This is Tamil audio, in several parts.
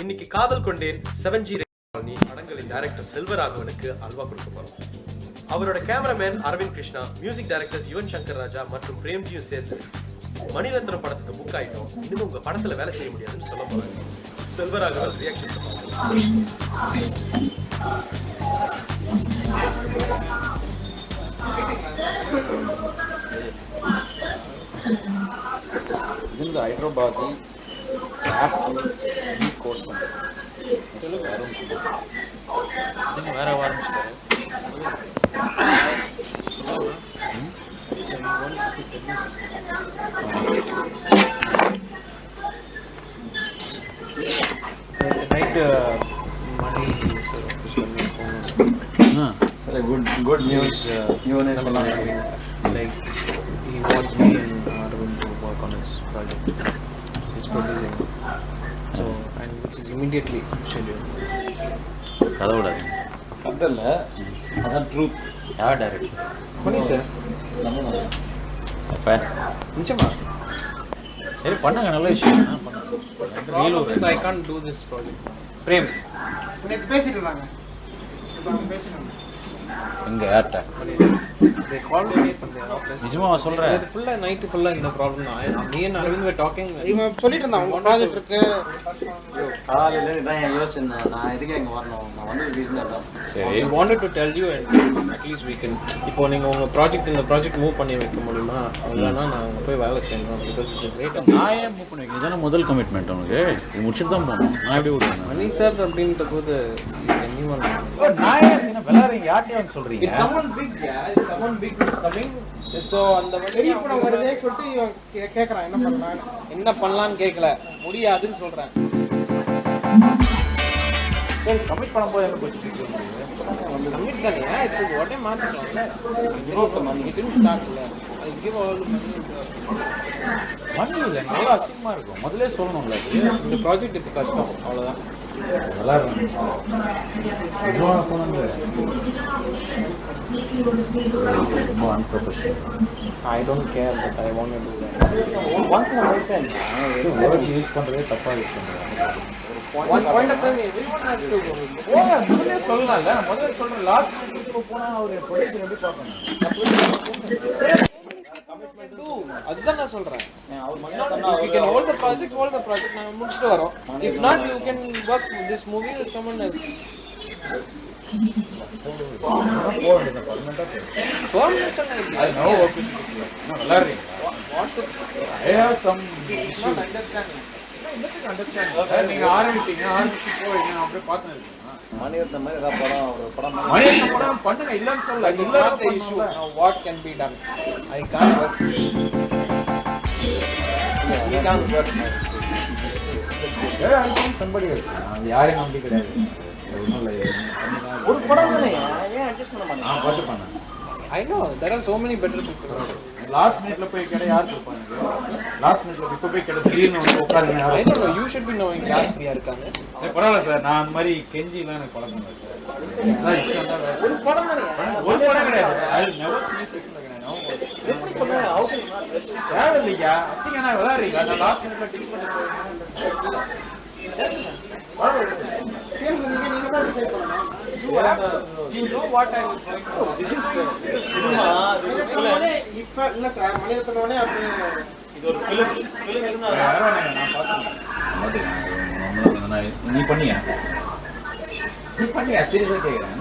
இன்னைக்கு காதல் கொண்டேன் 7G காலனி படங்களின் டைரக்டர் செல்வராகவனுக்கு அல்வா கொடுக்க போறோம். அவரோட cameraman Aravind Krishna, music directors Yuvan Shankar Raja மற்றும் பிரேம்ஜியும் சேர்ந்து மணிரத்னம் படத்துக்கு புக் ஆயிட்டோம், இன்னும் உங்க படத்துல வேலை செய்ய முடியாதுன்னு சொல்ல போறாங்க. செல்வராகவன் ரியாக்ஷன் ಇದೊಂದು ಹೈದ್ರಾಬಾದಿ కోసం దీన్ని వేరే వారంస్తారు నైట్ మనీ సరే good news like he wants me and Arvind to work on his project. He's producing, so and which is immediately scheduled. கதவுடாது அதல்ல அதான் ட்ரூத். யார் டைரக்டர்? பண்ணி சார் அப்போ நிச்சயமா சரி பண்ணுங்க, நல்ல விஷயம் பண்ணுங்க. so I can't do this project. Prem நேத்து பேசிட்டு இருந்தாங்க, இப்போ அவங்க பேசினாங்க. எங்க யார்கிட்ட? they called me from their office. நிஜமா சொல்றேன், இது ஃபுல்லா நைட் ஃபுல்லா இந்த ப்ராப்ளம் தான். me and Arvind were talking. இவன் சொல்லிட்டு இருந்தான் உங்க ப்ராஜெக்ட் இருக்கு. காலையில தான் யோசிச்சிருந்தேன், நான் எதுக்கு இங்கே வரணும், நான் வந்து ரீசனாக தான். சரி. I wanted to tell you and at least we can இப்போ நீங்க உங்க ப்ராஜெக்ட் இந்த ப்ராஜெக்ட் மூவ் பண்ணி வைக்க முடியுமா? இல்லைன்னா நான் அங்கே போய் வேலை செய்யணும். Because it's great. நான் ஏன் மூவ் பண்ணி வைக்கணும்? இதான முதல் கமிட்மெண்ட் உனக்கு, இது முடிச்சுட்டு தான் போகணும். நான் எப்படி விடுவேன்? மணி சார் அப்படின்ற போது anyone நான் ஏன் விளையாடுறீங்க? யார்ட்டையும் சொல்றீங்க? it's someone big, yeah, it's someone big who's coming. So அந்த பெரிய படம் வருதே சொல்லிட்டு இவன் கேட்கறான் என்ன பண்ணலான்னு. என்ன பண்ணலாம்னு கேட்கல, முடியாதுன்னு சொல்றேன். சரி, கமிட் பண்ணும்போது என்ன போச்சு? கமிட் தானே, இப்போ உடனே மாத்திக்கலாம்ல. it didn't start இல்ல. I give all the money. மணி இல்லை, எவ்வளோ அசிங்கமாக இருக்கும். முதல்ல சொல்லணும்ல. இந்த ப்ராஜெக்ட் இப்போ கஷ்டம், அவ்வளோதான். விளையாடுறாங்க நிஜமான ஃபோன் வந்து ரொம்ப unprofessional. I don't care, but I want to do that. Once நான் வைட்டேன், வேர்ட்ஸ் யூஸ் பண்ணுறதே தப்பாக யூஸ் பண்ணுறாங்க. One point of time everyone has to go. முதல்ல சொல்லலாம்ல. முதல்ல சொல்கிறேன், லாஸ்ட் வீக்கு போனால் அவர் ப்ரொடியூசர் எப்படி பார்க்கணும்? அதுதான் நான் சொல்றேன். If you can hold the project நாங்க முடிச்சிட்டு வரோம். If not, you can work this movie with someone else. போக வேண்டியது பர்மனெண்ட்டாக Permanent விளையாடுறீங்க. I have some not understanding. நீங்க ஆரம்பிச்சீங்க, ஆரம்பிச்சு போயிங்க, அப்படியே பார்த்து இருக்கீங்க. மணிரத்னம் மாதிரி ஏதாவது படம், ஒரு படம் மணிரத்னம் படம் பண்ணுங்க, இல்லைன்னு சொல்லல. That is not the issue. Now what can be done? I can't work. We can't work. somebody else. அது யாரையும் நம்பி கிடையாது. ஒன்றும் இல்லை, ஒரு படம் தானே, ஏன் அட்ஜஸ்ட் பண்ண மாட்டேன்? நான் பார்த்து பண்ணேன். I know there are so many better people. Last மினிட்ல போய் கடை யார் கொடுப்பாங்க? லாஸ்ட் மினிட்ல இப்போ போய் கடை திடீர்னு வந்து உட்காருங்க. I don't know, you should be knowing யார் ஃப்ரீயா இருக்காங்க. சரி பரவாயில்ல சார், நான் அந்த மாதிரி கெஞ்சிலாம் எனக்கு பழக்கம் இல்லை சார். நான் இஷ்டம் தான். ஒரு படம் தானே, ஒரு படம் கிடையாது. I never see people like எப்படி சொன்னேன்? Out is not best. தேவையில்லையா? அசிங்க நான் விளையாடுறீங்க. நான் லாஸ்ட் மினிட்ல டிச் பண்ணி போயிருக்கேன். சேர்ந்து நீங்க தான் டிசைட் பண்ணணும். You know what I was going to. This is cinema, this is film. இப்ப இல்ல சார், மணிரத்னோனே அப்படியே இது ஒரு film இருக்குன்னா நான் பார்த்தேன். நீ பண்ணியா? நீ பண்ணியா? சீரியஸா கேக்குறேன்.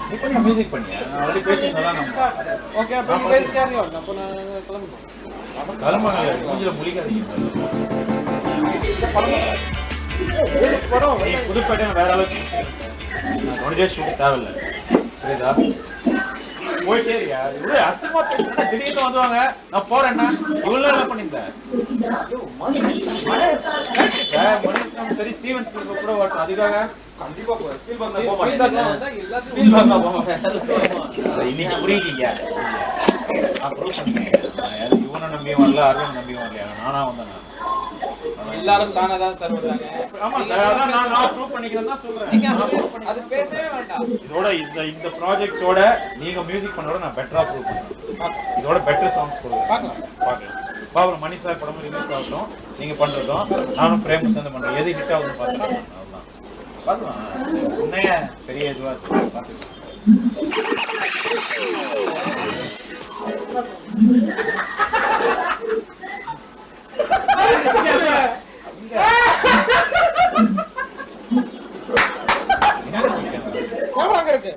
நீ பண்ணியா? மியூசிக் பண்ணியா? நான் ஆல்ரெடி பேசினதான் நம்ம. Okay, அப்ப you guys carry on. அப்ப நான் கிளம்புறேன். கலமாங்க, மூஞ்சில முழிக்காதீங்க. படம் நீ புதுப்பேட்டை வேற அளவுக்கு நான் நோடியே ஷூட் தேவையில்லை, புரியுதா? போயிட்டே இருக்கியா? இவ்வளோ அசிங்கமா பேசுறேன்னா திடீர்னு வந்துவாங்க, நான் போறேன்னா இவ்வளோ என்ன பண்ணியிருந்தேன் சார்? மணிரத்னம் சரி, ஸ்டீவன் ஸ்பீல்பர்க் கூட வரட்டும், அதுக்காக கண்டிப்பா போறேன். ஸ்பீல்பர்க் வந்தா எல்லாத்தையும் இன்னைக்கு புரியுங்க. இவனை நம்பியும் வரல, அரவிந்த் நம்பியும் வரலையா? நானா வந்தேன். எல்லாரும் தானே தான் சார் வந்தாங்க. ஆமா சார், அதான் நான் ப்ரூவ் பண்ணிக்கிறேன் தான் சொல்றேன். நீங்க அது பேசவே வேண்டாம். இதோட இந்த ப்ராஜெக்ட்டோட நீங்க மியூசிக் பண்ணோட நான் பெட்டரா ப்ரூவ் பண்றேன். இதோட பெட்டர் சாங்ஸ் கொடுங்க. பார்க்கலாம். பார்க்கலாம். பாபுல மணி சார் படமும் ரிலீஸ் ஆகட்டும், நீங்க பண்றதும் நானும் பிரேமும் சேர்ந்து பண்றோம். எது ஹிட் ஆகுதுன்னு பார்த்துக்கலாம். அவ்வளோதான் பார்த்துக்கலாம். உண்மைய பெரிய இதுவா இருக்கு பார்த்துக்கலாம். கேமரா அங்க இருக்கு.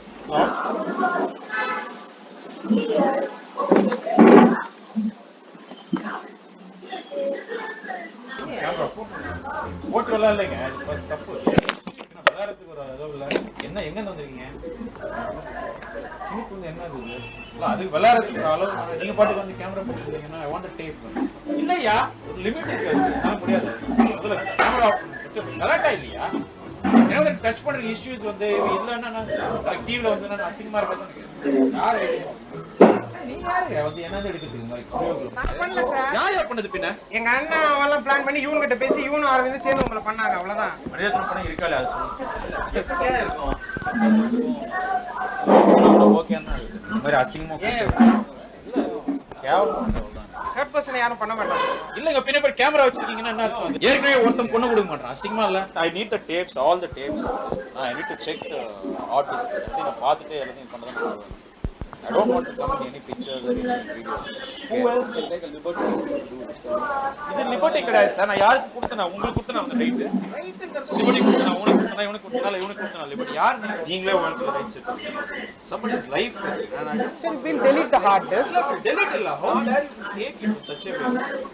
போட்டு எல்லாம் இல்லைங்க, தப்பு. விளையாடுறதுக்கு ஒரு அளவு இல்லை. என்ன எங்க வந்திருக்கீங்க? சினிப்பு வந்து என்ன இருக்குது? அதுக்கு விளையாடுறதுக்கு ஒரு அளவு. நீங்க பாட்டுக்கு வந்து கேமரா பிடிச்சிருந்தீங்கன்னா ஐ வாண்ட் டேப் இல்லையா? ஒரு லிமிட் இருக்கு, என்னால முடியாது. அதுல கேமரா கரெக்டா இல்லையா? ஏன்னா டச் பண்ற இஷ்யூஸ் வந்து இல்லைன்னா நான் டிவில வந்து நான் அசிங்கமா இருக்கிறது யார் நீங்க யாரு வந்து என்னது எடுக்கிறதுக்கு யார் பண்ணது பின்ன எங்க அண்ணன் அவெல்லாம் பிளான் பண்ணி இவன் கிட்ட பேசி இவனும் அரவிந்த் சேர்ந்து உங்களை பண்ணாங்க. அவ்வளவுதான். மரியாதை படம் இருக்காது அது இருக்கும். ஓகே இந்த மாதிரி அசிங்கமா தேர்ட் பர்சன் யாரும் பண்ண மாட்டாங்க. இல்லங்க பின்ன போய் கேமரா வச்சிருக்கீங்கன்னா என்ன அர்த்தம்? ஏற்கனவே ஒருத்தன் பொண்ணு கொடுக்க மாட்டான், அசிங்கமா இல்ல? I need the tapes, all the tapes. I need to check the artist. நான் பார்த்துட்டு எல்லாத்தையும் பண்ணதான் பண்ணுவேன். I don't want to come in any pictures or any videos. Who else can take a liberty to do this? இது லிபர்ட்டி கிடையாது சார். நான் யாருக்கு கொடுத்தனா? உங்களுக்கு கொடுத்தனா அந்த ரைட்? லிபர்ட்டி கொடுத்தனா? உனக்கு கொடுத்தனா? இவனுக்கு கொடுத்தனா? இவனுக்கு கொடுத்தனா? லிபர்ட்டி யார்? நீங்களே உங்களுக்கு rights எடுத்துக்கீங்க. Somebody's life. Sir, we'll delete the hard disk. delete இல்ல. How dare you take it in such a way?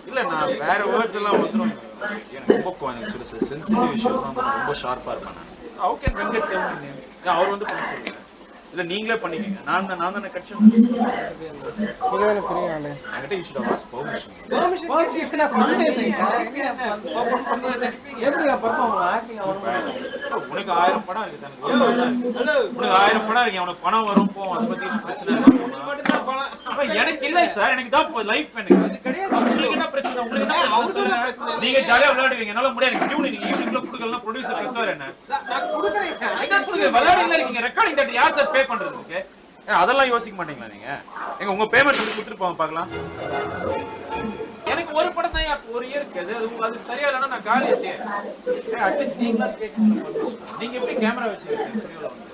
இல்ல நான் வேற வேர்ட்ஸ் எல்லாம் வந்துரும். எனக்கு ரொம்ப கொஞ்சம் சென்சிட்டிவ் இஷ்யூஸ் தான் ரொம்ப ஷார்ப்பா இருப்பேன். How can Venkat tell my name? அவர் வந்து பண்ண சொல்லுங்க. இல்ல நீங்களே பண்ணிக்கங்க. நான் தானே கட்சி நீங்க தான பெரிய ஆளு. என்கிட்ட you should have ask permission. Permission கிட்ட ஃபண்ட் இல்லையா? எப்படி பெர்ஃபார்ம் ஆக்டிங் உனக்கு 1000 படம் இருக்கு சார். உனக்கு 1000 படம் இருக்கு. உனக்கு பணம் வரும் போகும். அத பத்தி பிரச்சனை இல்ல. எனக்கு இல்ல சார். எனக்கு தான் லைஃப் எனக்கு. உங்களுக்கு என்ன பிரச்சனை? உங்களுக்கு என்ன பிரச்சனை? நீங்க ஜாலியா விளையாடுவீங்க. என்னால முடியாது. எனக்கு டியூன் நீங்க யூனிட்ல கொடுக்கலனா ப்ரொடியூசர் கத்துவார் என்ன? நான் கொடுக்கறேன். என்ன கொடுங்க? விளையாடில இருக்கீங்க. ரெக்கார்டிங் தட் யார் சார் பே பண்றது? ஓகே அதெல்லாம் யோசிக்க மாட்டீங்களா நீங்க? எங்க உங்க பேமெண்ட் வந்து கொடுத்துட்டு பார்க்கலாம். எனக்கு ஒரு படம் தான் ஒரு இயருக்கு அது சரியா இல்லைன்னா நான் காலி ஏத்தேன். அட்லீஸ்ட் நீங்களா கேட்கணும். நீங்க எப்படி கேமரா வச்சிருக்கீங்க ஸ்டுடியோல வந்து?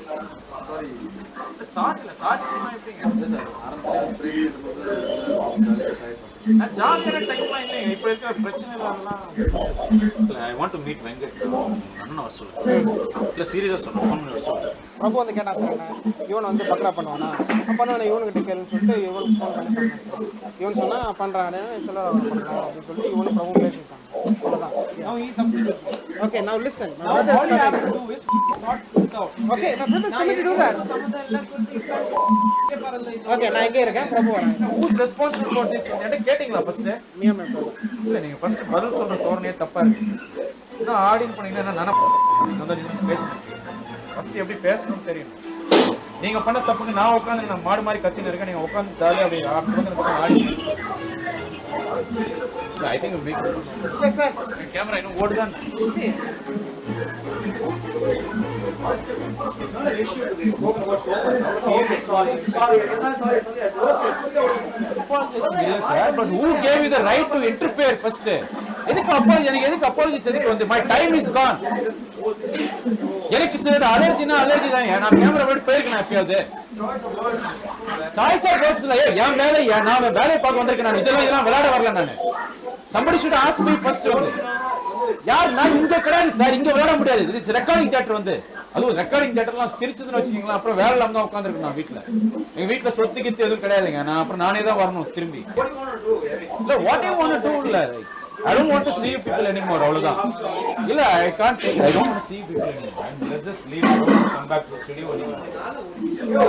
சாரி சாரி சும்மா எப்படிங்க? இல்லை சார், ஆரம்பத்தில் பிரேம் நான் ஜாலியான டைம்லாம் இல்லைங்க. இப்போ இருக்கிற பிரச்சனை எல்லாம் I want to meet Venkat. அண்ணன் வர சொல்லுங்க. இல்லை சீரியஸாக சொல்லுங்க. ஃபோன் பண்ணி வர சொல்லுங்க. பிரபு வந்து கேட்டா சார் என்ன இவன் வந்து பக்கரா பண்ணுவானா? பண்ணுவானா இவனுக்கிட்ட கேளுன்னு சொல்லிட்டு இவனுக்கு ஃபோன் பண்ணி பண்ணான் சார். இவன் சொன்னா பண்றானே சொல்ல பண்ணலாம் அப்படின்னு சொல்லி இவனும் பிரபு பேசிட்டாங்க. அவ்வளோதான். Now he is substitute. Okay, now listen. My Now brother is all you have coming. to do is sort this out. Okay, my brother is coming to do that. Okay, நான் இங்கே இருக்கேன். பிரபு வரேன். Who's responsible for this? என்கிட்ட கேட்டிங்களா first? Me and my brother. இல்லை நீங்கள் ஃபர்ஸ்ட் பதில் சொல்ற தோரணையே தப்பா இருக்கு. இன்னும் ஆடின் பண்ணீங்கன்னா என்ன வந்து நீங்கள் பேசணும். ஃபர்ஸ்ட் எப்படி பேசணும்னு தெரியும். நீங்க பண்ண தப்புக்கு நான் உட்காந்து நான் மாடு மாதிரி கத்தின்னு இருக்கேன். நீங்க உட்காந்து ஜாலியாக அப்படி ஆடி I think week. Yes, sir. Camera இன்னும் ஓடுதான். It's not an issue to be spoken about so much. Okay, sorry. Yes, sir. But who gave you the right to interfere first? எதுக்கு apology? எனக்கு எதுக்கு apologies எதுக்கு வந்து? My time is gone. எனக்கு சில அலர்ஜினா அலர்ஜி தான். நான் கேமரா விட்டு போயிருக்கேன் எப்பயாவது. சாய்ஸ் ஆஃப் வேர்ட்ஸ் இல்ல. என் வேலை நான் வேலையை பார்க்க வந்திருக்கேன். நான் இதெல்லாம் விளையாட வரல. நான் somebody should ask me first வந்து யார் நான் இங்க கிடையாது சார். இங்க விளையாட முடியாது. இது ரெக்கார்டிங் தியேட்டர் வந்து. அதுவும் ரெக்கார்டிங் தியேட்டர்லாம் சிரிச்சதுன்னு வச்சுக்கீங்களா அப்புறம் வேலை இல்லாம தான் உட்காந்துருக்கேன் நான் வீட்டுல. எங்க வீட்டுல சொத்து கித்து எதுவும் கிடையாதுங்க. நான் அப்புறம் நானே தான் வரணும் திரும்பி. இல்ல what you want to to இல்ல I don't want to see you people anymore. அவ்வளவுதான். இல்ல I can't take. I don't want to see you people anymore. Let's just leave. Come back to the studio.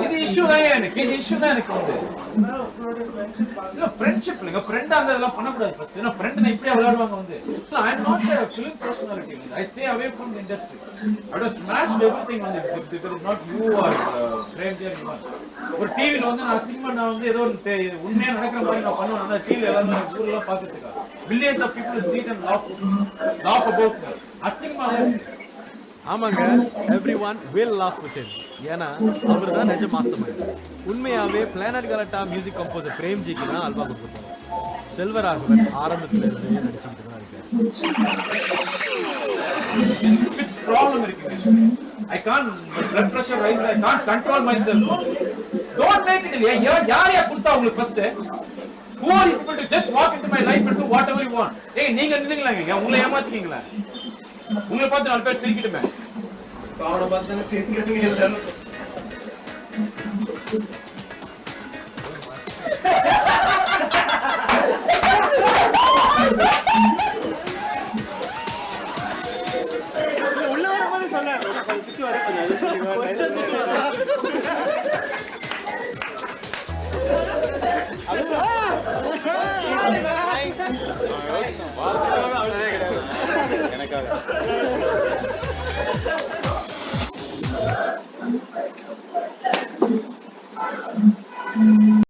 இது இஷ்யூ தான் எனக்கு. இது இஷ்யூ தான் எனக்கு வந்து. இல்ல ஃப்ரெண்ட்ஷிப் இல்லங்க. ஃப்ரெண்டா இருந்தா இதெல்லாம் பண்ண கூடாது ஃபர்ஸ்ட். ஏன்னா ஃப்ரெண்ட் நான் இப்படியே விளையாடுவாங்க வந்து. இல்ல I am not a film personality. I stay away from the industry. I would have smashed everything on it if it is not you or Premji or anyone. ஒரு டிவில வந்து நான் அசிங்கமா நான் வந்து ஏதோ உண்மையா நடக்கிற மாதிரி நான் பண்ணுவேன். அந்த டிவில எல்லாரும் ஊர்ல பாத்துட்டு millions of people see it and laugh about me. அசிங்கமா ஆமாங்க, everyone will laugh with him. ஏன்னா அவர் தான் நிஜ மாஸ்டர் மைண்ட். உண்மையாவே பிளானட் கலட்டா மியூசிக் கம்போசர் பிரேம்ஜிக்கு தான் அல்வா கொடுத்துருப்போம். செல்வராகவன் ஆரம்பத்துல இருந்தே நடிச்சுக்கிட்டு தான் இருக்காரு. ப்ராப்ளம் இருக்கு. I can't, my blood pressure rise, I can't control myself. Don't make it இல்லையா? யார் கொடுத்தா உங்களுக்கு first? Who are you people to just walk into my life and do whatever you want? ஏய் நீங்க நின்னுங்களாங்க, உங்களை ஏமாத்திக்கீங்களா? உங்களை பார்த்து 4 பேர் சிரிக்கட்டுமே. அவனை பார்த்து சிரிக்கிறீங்க எல்லாரும். உள்ள வரும்போது சொன்னேன் கொஞ்சம் திட்டு வர எனக்காக